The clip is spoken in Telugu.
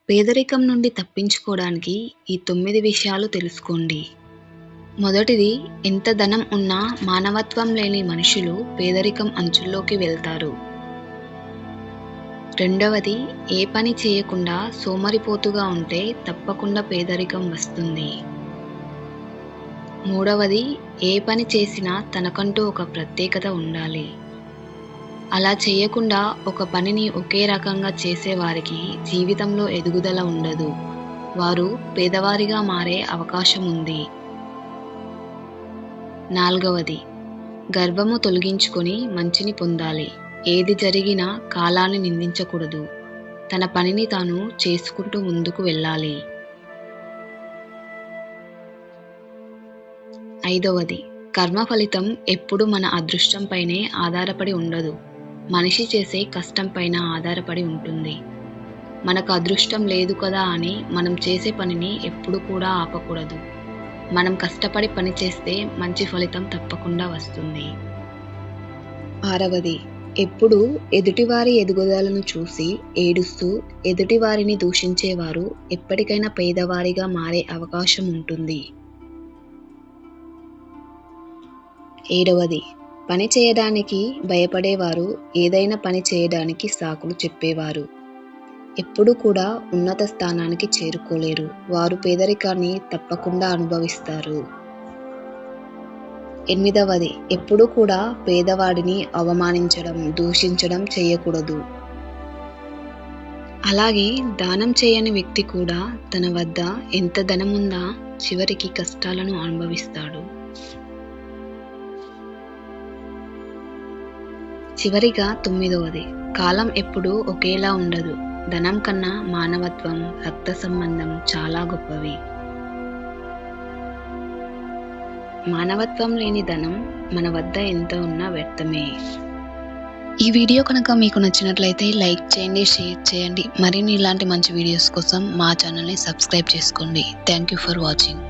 పేదరికం నుండి తప్పించుకోవడానికి ఈ 9 విషయాలు తెలుసుకోండి. మొదటిది, ఎంత ధనం ఉన్నా మానవత్వం లేని మనుషులు పేదరికం అంచుల్లోకి వెళ్తారు. రెండవది, ఏ పని చేయకుండా సోమరిపోతుగా ఉంటే తప్పకుండా పేదరికం వస్తుంది. మూడవది, ఏ పని చేసినా తనకంటూ ఒక ప్రత్యేకత ఉండాలి. అలా చేయకుండా ఒక పనిని ఒకే రకంగా చేసేవారికి జీవితంలో ఎదుగుదల ఉండదు. వారు పేదవారిగా మారే అవకాశం ఉంది. నాలుగవది, గర్వము తొలగించుకొని మంచిని పొందాలి. ఏది జరిగినా కాలాన్ని నిందించకూడదు. తన పనిని తాను చేసుకుంటూ ముందుకు వెళ్ళాలి. ఐదవది, కర్మ ఫలితం ఎప్పుడూ మన అదృష్టంపైనే ఆధారపడి ఉండదు. మనిషి చేసే కష్టం పైన ఆధారపడి ఉంటుంది. మనకు అదృష్టం లేదు కదా అని మనం చేసే పనిని ఎప్పుడు కూడా ఆపకూడదు. మనం కష్టపడి పని చేస్తే మంచి ఫలితం తప్పకుండా వస్తుంది. ఆరవది, ఎప్పుడూ ఎదుటివారి ఎదుగుదలను చూసి ఏడుస్తూ ఎదుటివారిని దూషించేవారు ఎప్పటికైనా పేదవారిగా మారే అవకాశం ఉంటుంది. ఏడవది, పని చేయడానికి భయపడేవారు ఏదైనా పని చేయడానికి సాకులు చెప్పేవారు ఎప్పుడూ కూడా ఉన్నత స్థానానికి చేరుకోలేరు. వారు పేదరికాన్ని తప్పకుండా అనుభవిస్తారు. ఎనిమిదవది, ఎప్పుడూ కూడా పేదవాడిని అవమానించడం, దూషించడం చేయకూడదు. అలాగే దానం చేయని వ్యక్తి కూడా తన వద్ద ఎంత ధనముందా చివరికి కష్టాలను అనుభవిస్తాడు. చివరిగా 9వది, కాలం ఎప్పుడూ ఒకేలా ఉండదు. ధనం కన్నా మానవత్వం, రక్త సంబంధం చాలా గొప్పవి. మానవత్వం లేని ధనం మన వద్ద ఎంత ఉన్నా వ్యర్థమే. ఈ వీడియో కనుక మీకు నచ్చినట్లయితే లైక్ చేయండి, షేర్ చేయండి. మరిన్ని ఇలాంటి మంచి వీడియోస్ కోసం మా ఛానల్ని సబ్స్క్రైబ్ చేసుకోండి. Thank you for watching.